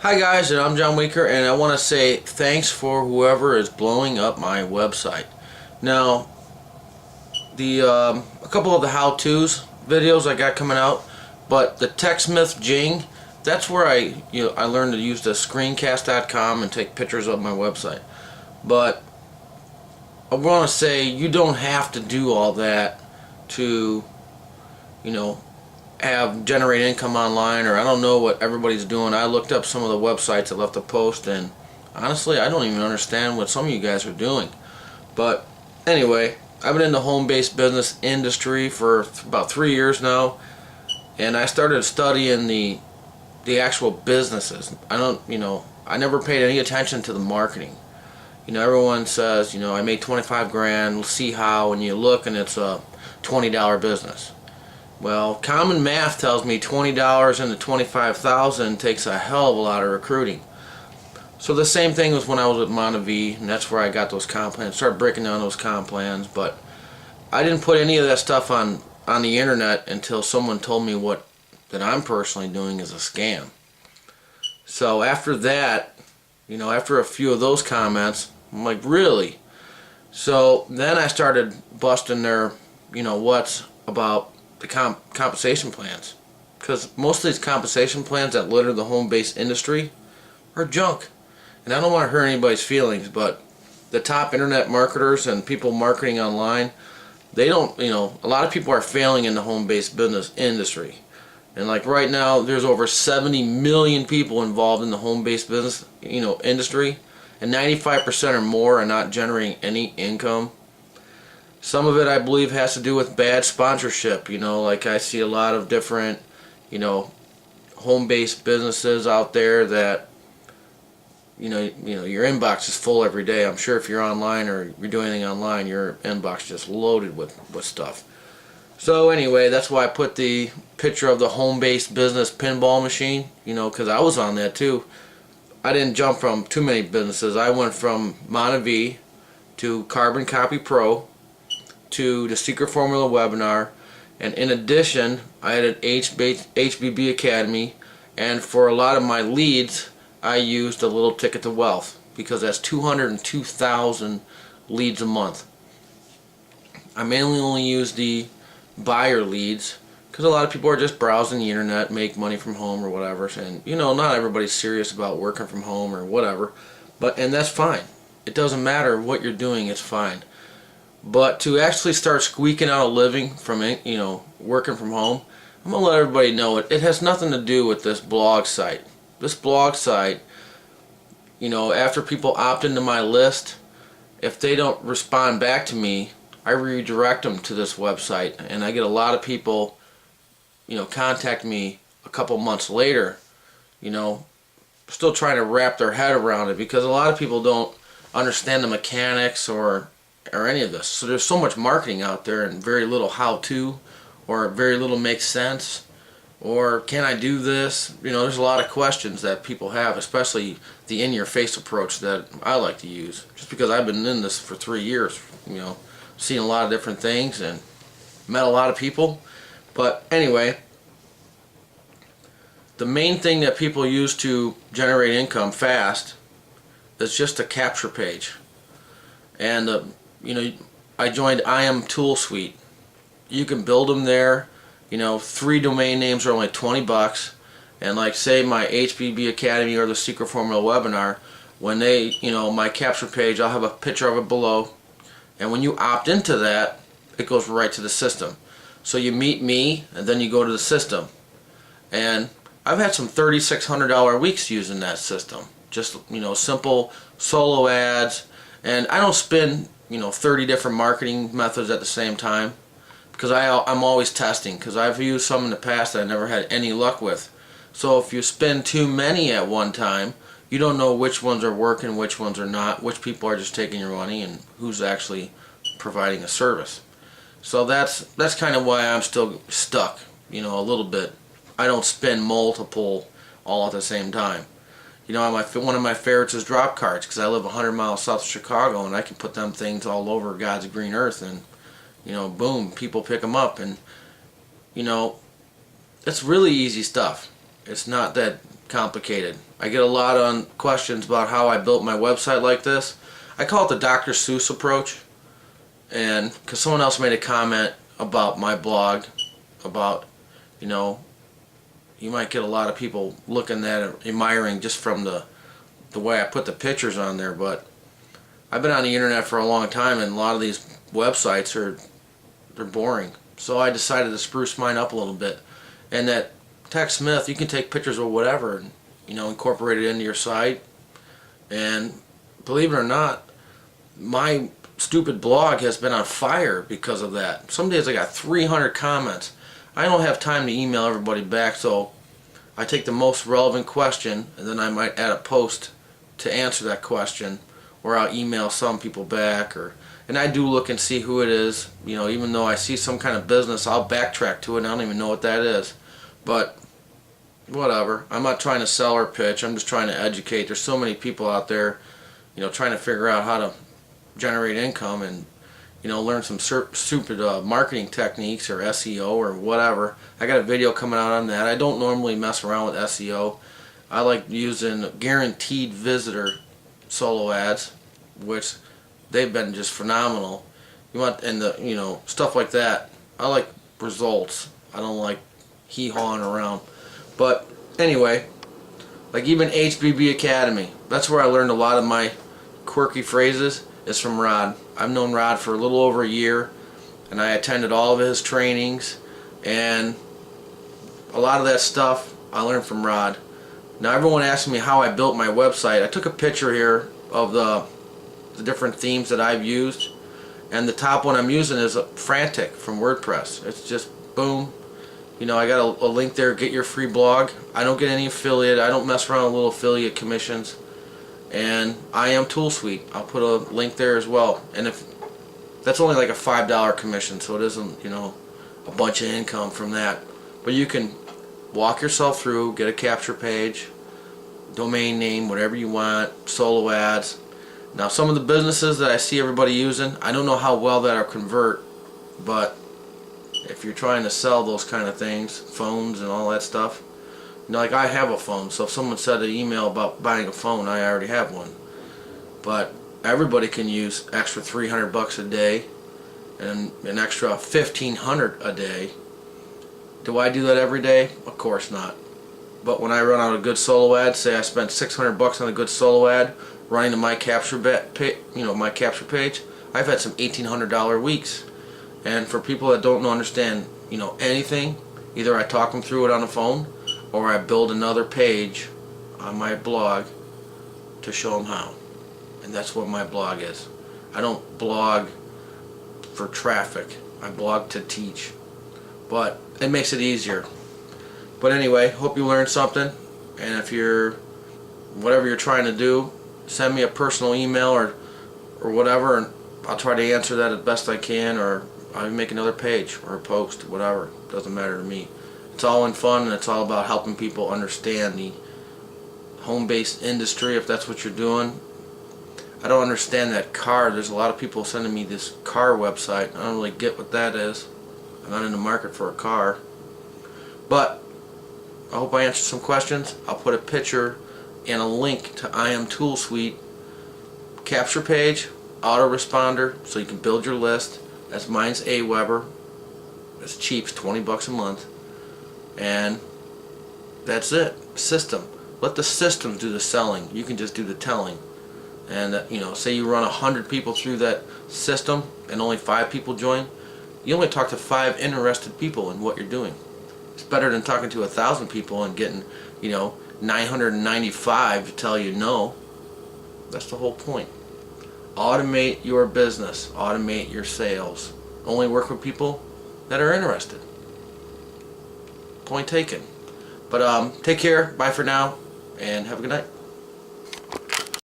Hi guys, and I'm John Weaker, and I want to say thanks for whoever is blowing up my website. Now, a couple of the how-tos videos I got coming out, but the TechSmith Jing, that's where I learned to use the screencast.com and take pictures of my website. But I want to say you don't have to do all that to, you know, generate income online, or I don't know what everybody's doing. I looked up some of the websites that left a post, and honestly I don't even understand what some of you guys are doing. But anyway, I've been in the home-based business industry for about 3 years now, and I started studying the actual businesses. I never paid any attention to the marketing. Everyone says, I made 25 grand, we'll see how, and you look and it's a $20 business. Well, common math tells me $20 into 25,000 takes a hell of a lot of recruiting. So the same thing was when I was at Montevi, and that's where I got those comp plans, started breaking down those comp plans, but I didn't put any of that stuff on the internet until someone told me that I'm personally doing is a scam. So after that, after a few of those comments, I'm like, really? So then I started busting their, what's about the compensation plans, because most of these compensation plans that litter the home-based industry are junk. And I don't want to hurt anybody's feelings, but the top internet marketers and people marketing online, they don't, a lot of people are failing in the home-based business industry. And like right now, there's over 70 million people involved in the home-based business, industry, and 95% or more are not generating any income. Some of it, I believe, has to do with bad sponsorship. Like I see a lot of different, home-based businesses out there that, your inbox is full every day. I'm sure if you're online or you're doing anything online, your inbox is just loaded with stuff. So anyway, that's why I put the picture of the home-based business pinball machine, because I was on that too. I didn't jump from too many businesses. I went from Montevi to Carbon Copy Pro to the Secret Formula webinar, and in addition I had an HBB Academy, and for a lot of my leads I used a little Ticket to Wealth, because that's 202,000 leads a month. I mainly only use the buyer leads because a lot of people are just browsing the internet, make money from home or whatever, and not everybody's serious about working from home or whatever, and that's fine. It doesn't matter what you're doing, it's fine. But to actually start squeaking out a living from working from home, I'm going to let everybody know it has nothing to do with this blog site. This blog site, after people opt into my list, if they don't respond back to me, I redirect them to this website, and I get a lot of people, contact me a couple months later, still trying to wrap their head around it, because a lot of people don't understand the mechanics or any of this. So there's so much marketing out there and very little how-to, or very little makes sense, or can I do this? There's a lot of questions that people have, especially the in-your-face approach that I like to use, just because I've been in this for 3 years, seen a lot of different things and met a lot of people. But anyway, the main thing that people use to generate income fast is just a capture page. And I joined IM Tool Suite. You can build them there. 3 domain names are only $20, and like say my HBB Academy or the Secret Formula webinar, when they, my capture page, I'll have a picture of it below, and when you opt into that, it goes right to the system. So you meet me, and then you go to the system. And I've had some $3,600 weeks using that system. Just, simple solo ads, and I don't spin 30 different marketing methods at the same time, because I'm always testing, because I've used some in the past that I never had any luck with. So if you spend too many at one time, you don't know which ones are working, which ones are not, which people are just taking your money, and who's actually providing a service. So that's kind of why I'm still stuck, a little bit. I don't spin multiple all at the same time. One of my favorites is drop cards, because I live 100 miles south of Chicago, and I can put them things all over God's green earth, and boom, people pick them up, and it's really easy stuff. It's not that complicated. I get a lot of questions about how I built my website like this. I call it the Dr. Seuss approach, and because someone else made a comment about my blog about, you know, you might get a lot of people looking at it, admiring just from the way I put the pictures on there, but I've been on the internet for a long time, and a lot of these websites they're boring. So I decided to spruce mine up a little bit. And that TechSmith, you can take pictures of whatever and, you know, incorporate it into your site. And believe it or not, my stupid blog has been on fire because of that. Some days I got 300 comments. I don't have time to email everybody back, so I take the most relevant question and then I might add a post to answer that question, or I'll email some people back, and I do look and see who it is. You know, even though I see some kind of business, I'll backtrack to it and I don't even know what that is. But whatever. I'm not trying to sell or pitch. I'm just trying to educate. There's so many people out there, you know, trying to figure out how to generate income and, you know, learn some stupid marketing techniques or SEO or whatever. I got a video coming out on that. I don't normally mess around with SEO. I like using guaranteed visitor solo ads, which they've been just phenomenal. You want, and the, you know, stuff like that. I like results. I don't like hee-hawing around. But anyway, like even HBB Academy, that's where I learned a lot of my quirky phrases, is from Rod. I've known Rod for a little over a year, and I attended all of his trainings, and a lot of that stuff I learned from Rod. Now everyone asks me how I built my website. I took a picture here of the different themes that I've used, and the top one I'm using is Frantic from WordPress. It's just boom. You know, I got a link there, get your free blog. I don't get any affiliate. I don't mess around with little affiliate commissions. And I Am Tool Suite. I'll put a link there as well. And if that's only like a $5 commission, so it isn't, you know, a bunch of income from that. But you can walk yourself through, get a capture page, domain name, whatever you want, solo ads. Now some of the businesses that I see everybody using, I don't know how well that'll convert, but if you're trying to sell those kind of things, phones and all that stuff, you know, like I have a phone, so if someone said an email about buying a phone, I already have one. But everybody can use extra $300 a day and an extra $1,500 a day. Do I do that every day? Of course not. But when I run out a good solo ad, say I spent $600 on a good solo ad running to my capture my capture page, I've had some $1,800 weeks. And for people that don't understand, you know, anything, either I talk them through it on the phone, or I build another page on my blog to show them how. And that's what my blog is. I don't blog for traffic. I blog to teach. But it makes it easier. But anyway, hope you learned something. And if whatever you're trying to do, send me a personal email or whatever, and I'll try to answer that as best I can, or I'll make another page or a post, whatever. Doesn't matter to me. It's all in fun, and it's all about helping people understand the home-based industry, if that's what you're doing. I don't understand that car. There's a lot of people sending me this car website. I don't really get what that is. I'm not in the market for a car. But I hope I answered some questions. I'll put a picture and a link to I Am Tool Suite capture page, autoresponder, so you can build your list. That's mine's Aweber. It's cheap, it's $20 a month. And that's it. System. Let the system do the selling. You can just do the telling. And you know, say you run 100 people through that system and only 5 people join, you only talk to 5 interested people in what you're doing. It's better than talking to 1,000 people and getting, you know, 995 to tell you no. That's the whole point. Automate your business. Automate your sales. Only work with people that are interested. Point taken. But take care. Bye for now. And have a good night.